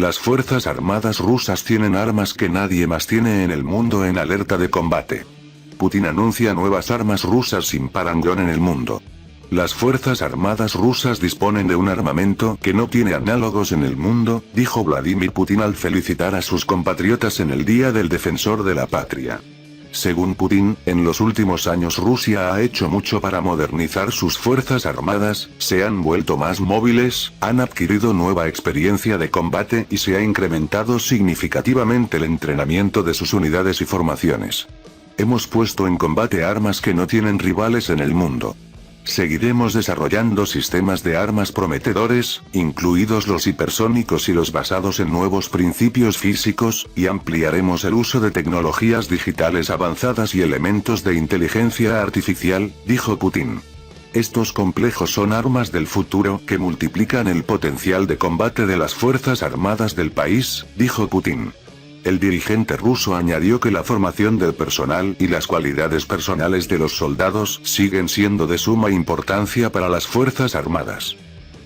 Las fuerzas armadas rusas tienen armas que nadie más tiene en el mundo en alerta de combate. Putin anuncia nuevas armas rusas sin parangón en el mundo. Las fuerzas armadas rusas disponen de un armamento que no tiene análogos en el mundo, dijo Vladimir Putin al felicitar a sus compatriotas en el Día del Defensor de la Patria. Según Putin, en los últimos años Rusia ha hecho mucho para modernizar sus fuerzas armadas, se han vuelto más móviles, han adquirido nueva experiencia de combate y se ha incrementado significativamente el entrenamiento de sus unidades y formaciones. Hemos puesto en combate armas que no tienen rivales en el mundo. Seguiremos desarrollando sistemas de armas prometedores, incluidos los hipersónicos y los basados en nuevos principios físicos, y ampliaremos el uso de tecnologías digitales avanzadas y elementos de inteligencia artificial, dijo Putin. Estos complejos son armas del futuro que multiplican el potencial de combate de las fuerzas armadas del país, dijo Putin. El dirigente ruso añadió que la formación del personal y las cualidades personales de los soldados siguen siendo de suma importancia para las fuerzas armadas.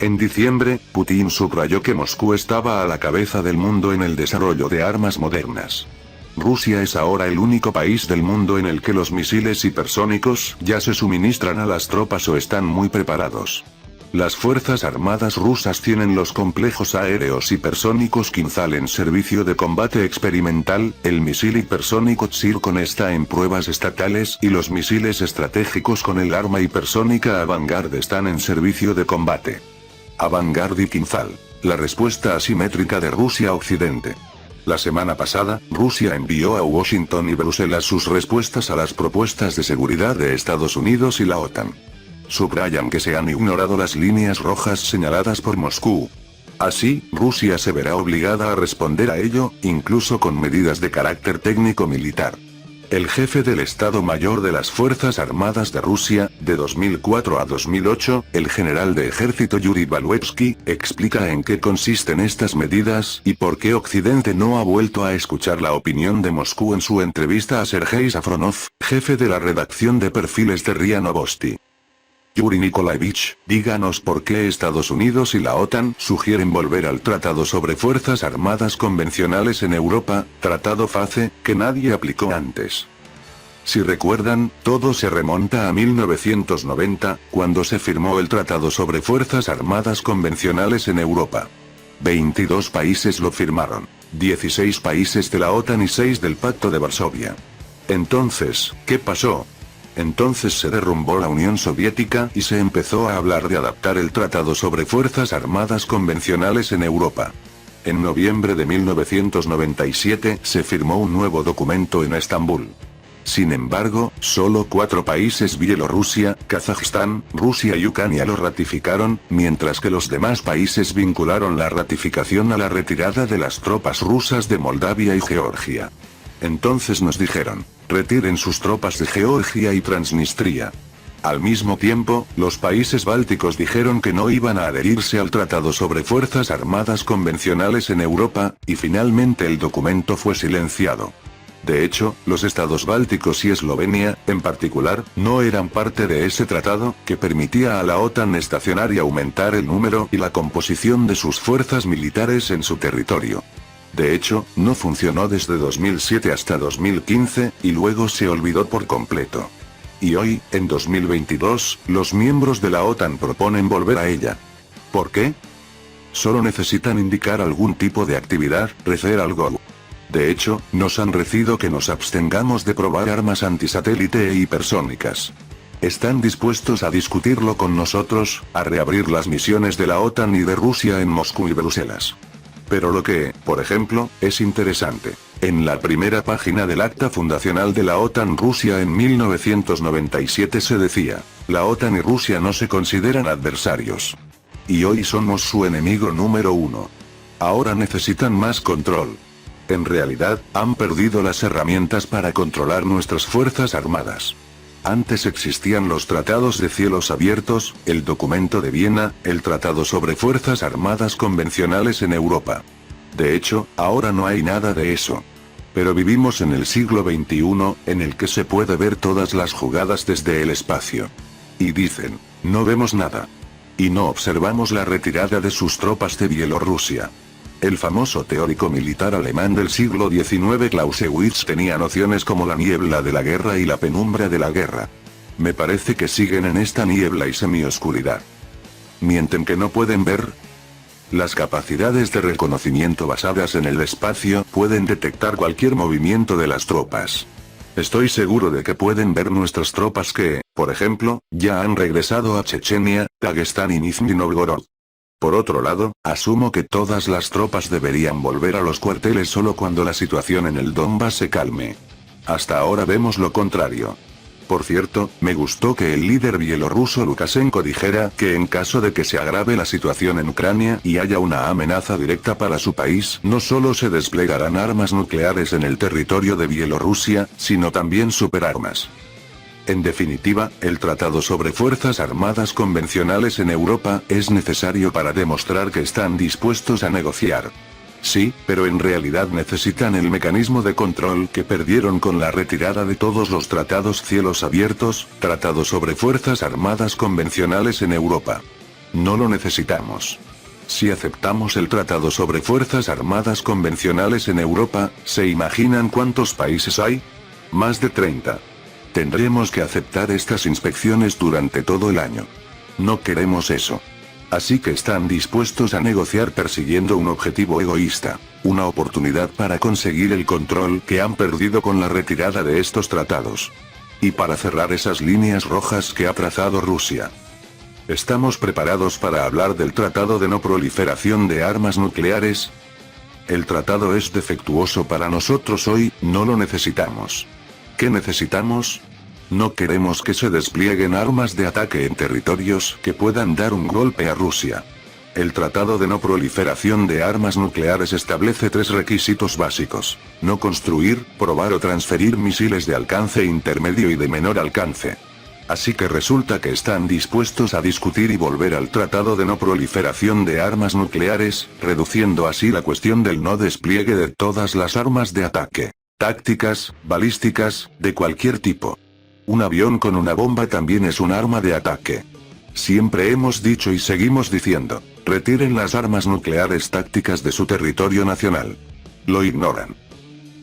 En diciembre, Putin subrayó que Moscú estaba a la cabeza del mundo en el desarrollo de armas modernas. Rusia es ahora el único país del mundo en el que los misiles hipersónicos ya se suministran a las tropas o están muy preparados. Las fuerzas armadas rusas tienen los complejos aéreos hipersónicos Kinzhal en servicio de combate experimental, el misil hipersónico Zircon está en pruebas estatales y los misiles estratégicos con el arma hipersónica Avangard están en servicio de combate. Avangard y Kinzhal. La respuesta asimétrica de Rusia a Occidente. La semana pasada, Rusia envió a Washington y Bruselas sus respuestas a las propuestas de seguridad de Estados Unidos y la OTAN. Subrayan que se han ignorado las líneas rojas señaladas por Moscú. Así, Rusia se verá obligada a responder a ello, incluso con medidas de carácter técnico-militar. El jefe del Estado Mayor de las Fuerzas Armadas de Rusia, de 2004 a 2008, el general de ejército Yuri Balevsky, explica en qué consisten estas medidas y por qué Occidente no ha vuelto a escuchar la opinión de Moscú en su entrevista a Sergei Safronov, jefe de la redacción de perfiles de RIA Novosti. Yuri Nikolaevich, díganos por qué Estados Unidos y la OTAN sugieren volver al Tratado sobre Fuerzas Armadas Convencionales en Europa, Tratado FACE, que nadie aplicó antes. Si recuerdan, todo se remonta a 1990, cuando se firmó el Tratado sobre Fuerzas Armadas Convencionales en Europa. 22 países lo firmaron, 16 países de la OTAN y 6 del Pacto de Varsovia. Entonces, ¿qué pasó? Entonces se derrumbó la Unión Soviética y se empezó a hablar de adaptar el Tratado sobre Fuerzas Armadas Convencionales en Europa. En noviembre de 1997 se firmó un nuevo documento en Estambul. Sin embargo, solo 4 países, Bielorrusia, Kazajstán, Rusia y Ucrania, lo ratificaron, mientras que los demás países vincularon la ratificación a la retirada de las tropas rusas de Moldavia y Georgia. Entonces nos dijeron, retiren sus tropas de Georgia y Transnistria. Al mismo tiempo, los países bálticos dijeron que no iban a adherirse al Tratado sobre Fuerzas Armadas Convencionales en Europa, y finalmente el documento fue silenciado. De hecho, los estados bálticos y Eslovenia, en particular, no eran parte de ese tratado, que permitía a la OTAN estacionar y aumentar el número y la composición de sus fuerzas militares en su territorio. De hecho, no funcionó desde 2007 hasta 2015, y luego se olvidó por completo. Y hoy, en 2022, los miembros de la OTAN proponen volver a ella. ¿Por qué? Solo necesitan indicar algún tipo de actividad, hacer algo. De hecho, nos han recibido que nos abstengamos de probar armas antisatélite e hipersónicas. Están dispuestos a discutirlo con nosotros, a reabrir las misiones de la OTAN y de Rusia en Moscú y Bruselas. Pero lo que, por ejemplo, es interesante. En la primera página del acta fundacional de la OTAN Rusia en 1997 se decía, la OTAN y Rusia no se consideran adversarios. Y hoy somos su enemigo número 1. Ahora necesitan más control. En realidad, han perdido las herramientas para controlar nuestras fuerzas armadas. Antes existían los tratados de cielos abiertos, el documento de Viena, el tratado sobre fuerzas armadas convencionales en Europa. De hecho, ahora no hay nada de eso. Pero vivimos en el siglo XXI, en el que se puede ver todas las jugadas desde el espacio. Y dicen, no vemos nada. Y no observamos la retirada de sus tropas de Bielorrusia. El famoso teórico militar alemán del siglo XIX Clausewitz tenía nociones como la niebla de la guerra y la penumbra de la guerra. Me parece que siguen en esta niebla y semioscuridad. ¿Mienten que no pueden ver? Las capacidades de reconocimiento basadas en el espacio pueden detectar cualquier movimiento de las tropas. Estoy seguro de que pueden ver nuestras tropas que, por ejemplo, ya han regresado a Chechenia, Dagestán y Nizhny Novgorod. Por otro lado, asumo que todas las tropas deberían volver a los cuarteles solo cuando la situación en el Donbass se calme. Hasta ahora vemos lo contrario. Por cierto, me gustó que el líder bielorruso Lukashenko dijera que en caso de que se agrave la situación en Ucrania y haya una amenaza directa para su país, no solo se desplegarán armas nucleares en el territorio de Bielorrusia, sino también superarmas. En definitiva, el Tratado sobre Fuerzas Armadas Convencionales en Europa es necesario para demostrar que están dispuestos a negociar. Sí, pero en realidad necesitan el mecanismo de control que perdieron con la retirada de todos los tratados cielos abiertos, Tratado sobre Fuerzas Armadas Convencionales en Europa. No lo necesitamos. Si aceptamos el Tratado sobre Fuerzas Armadas Convencionales en Europa, ¿se imaginan cuántos países hay? Más de 30. Tendremos que aceptar estas inspecciones durante todo el año. No queremos eso. Así que están dispuestos a negociar persiguiendo un objetivo egoísta, una oportunidad para conseguir el control que han perdido con la retirada de estos tratados. Y para cerrar esas líneas rojas que ha trazado Rusia. ¿Estamos preparados para hablar del Tratado de No Proliferación de Armas Nucleares? El tratado es defectuoso para nosotros hoy, no lo necesitamos. ¿Qué necesitamos? No queremos que se desplieguen armas de ataque en territorios que puedan dar un golpe a Rusia. El Tratado de No Proliferación de Armas Nucleares establece 3 requisitos básicos: no construir, probar o transferir misiles de alcance intermedio y de menor alcance. Así que resulta que están dispuestos a discutir y volver al Tratado de No Proliferación de Armas Nucleares, reduciendo así la cuestión del no despliegue de todas las armas de ataque, tácticas, balísticas, de cualquier tipo. Un avión con una bomba también es un arma de ataque. Siempre hemos dicho y seguimos diciendo, retiren las armas nucleares tácticas de su territorio nacional. Lo ignoran.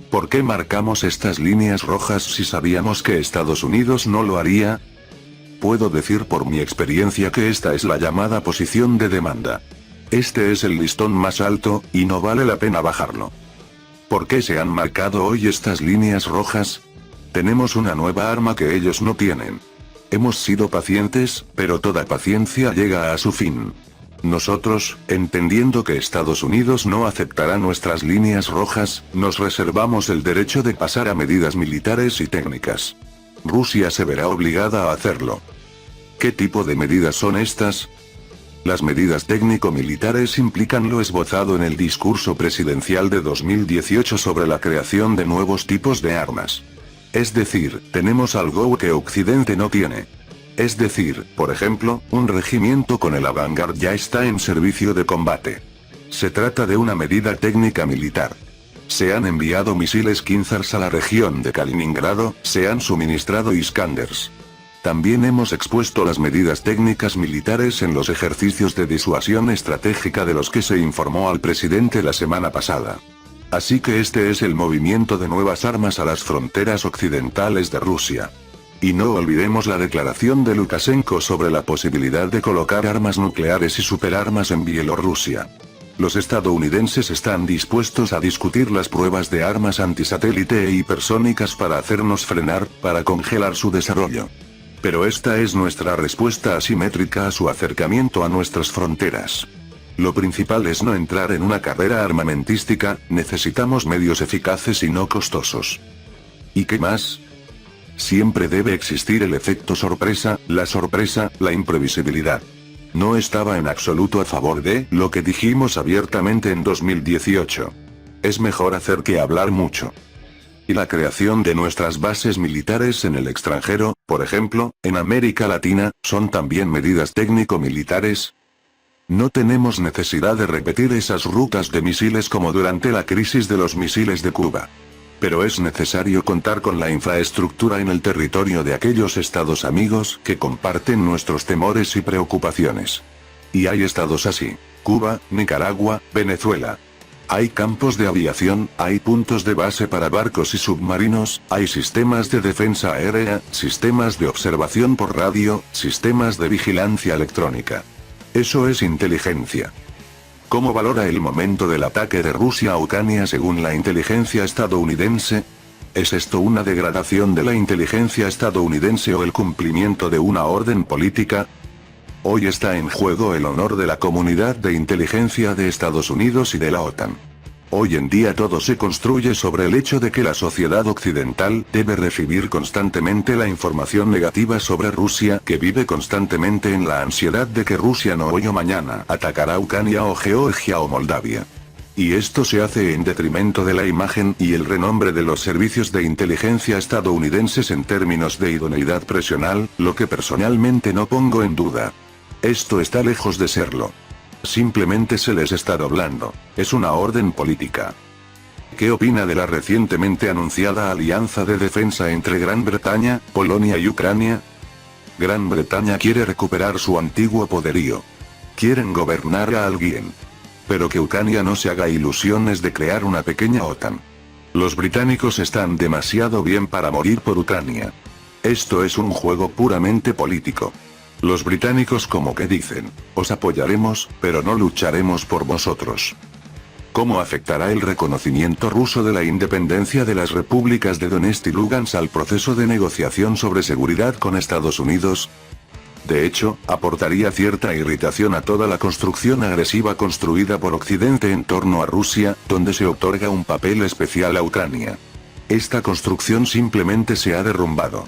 ¿Por qué marcamos estas líneas rojas si sabíamos que Estados Unidos no lo haría? Puedo decir por mi experiencia que esta es la llamada posición de demanda. Este es el listón más alto, y no vale la pena bajarlo. ¿Por qué se han marcado hoy estas líneas rojas? Tenemos una nueva arma que ellos no tienen. Hemos sido pacientes, pero toda paciencia llega a su fin. Nosotros, entendiendo que Estados Unidos no aceptará nuestras líneas rojas, nos reservamos el derecho de pasar a medidas militares y técnicas. Rusia se verá obligada a hacerlo. ¿Qué tipo de medidas son estas? Las medidas técnico-militares implican lo esbozado en el discurso presidencial de 2018 sobre la creación de nuevos tipos de armas. Es decir, tenemos algo que Occidente no tiene. Es decir, por ejemplo, un regimiento con el Avangard ya está en servicio de combate. Se trata de una medida técnica militar. Se han enviado misiles Kinzhals a la región de Kaliningrado, se han suministrado Iskanders. También hemos expuesto las medidas técnicas militares en los ejercicios de disuasión estratégica de los que se informó al presidente la semana pasada. Así que este es el movimiento de nuevas armas a las fronteras occidentales de Rusia. Y no olvidemos la declaración de Lukashenko sobre la posibilidad de colocar armas nucleares y superarmas en Bielorrusia. Los estadounidenses están dispuestos a discutir las pruebas de armas antisatélite e hipersónicas para hacernos frenar, para congelar su desarrollo. Pero esta es nuestra respuesta asimétrica a su acercamiento a nuestras fronteras. Lo principal es no entrar en una carrera armamentística, necesitamos medios eficaces y no costosos. ¿Y qué más? Siempre debe existir el efecto sorpresa, la imprevisibilidad. No estaba en absoluto a favor de lo que dijimos abiertamente en 2018. Es mejor hacer que hablar mucho. Y la creación de nuestras bases militares en el extranjero, por ejemplo, en América Latina, son también medidas técnico-militares. No tenemos necesidad de repetir esas rutas de misiles como durante la crisis de los misiles de Cuba. Pero es necesario contar con la infraestructura en el territorio de aquellos estados amigos que comparten nuestros temores y preocupaciones. Y hay estados así: Cuba, Nicaragua, Venezuela. Hay campos de aviación, hay puntos de base para barcos y submarinos, hay sistemas de defensa aérea, sistemas de observación por radio, sistemas de vigilancia electrónica. Eso es inteligencia. ¿Cómo valora el momento del ataque de Rusia a Ucrania según la inteligencia estadounidense? ¿Es esto una degradación de la inteligencia estadounidense o el cumplimiento de una orden política? Hoy está en juego el honor de la comunidad de inteligencia de Estados Unidos y de la OTAN. Hoy en día todo se construye sobre el hecho de que la sociedad occidental debe recibir constantemente la información negativa sobre Rusia, que vive constantemente en la ansiedad de que Rusia no hoy o mañana atacará Ucrania o Georgia o Moldavia. Y esto se hace en detrimento de la imagen y el renombre de los servicios de inteligencia estadounidenses en términos de idoneidad profesional, lo que personalmente no pongo en duda. Esto está lejos de serlo. Simplemente se les está doblando. Es una orden política. ¿Qué opina de la recientemente anunciada alianza de defensa entre Gran Bretaña, Polonia y Ucrania? Gran Bretaña quiere recuperar su antiguo poderío. Quieren gobernar a alguien. Pero que Ucrania no se haga ilusiones de crear una pequeña OTAN. Los británicos están demasiado bien para morir por Ucrania. Esto es un juego puramente político. Los británicos como que dicen, os apoyaremos, pero no lucharemos por vosotros. ¿Cómo afectará el reconocimiento ruso de la independencia de las repúblicas de Donetsk y Lugansk al proceso de negociación sobre seguridad con Estados Unidos? De hecho, aportaría cierta irritación a toda la construcción agresiva construida por Occidente en torno a Rusia, donde se otorga un papel especial a Ucrania. Esta construcción simplemente se ha derrumbado.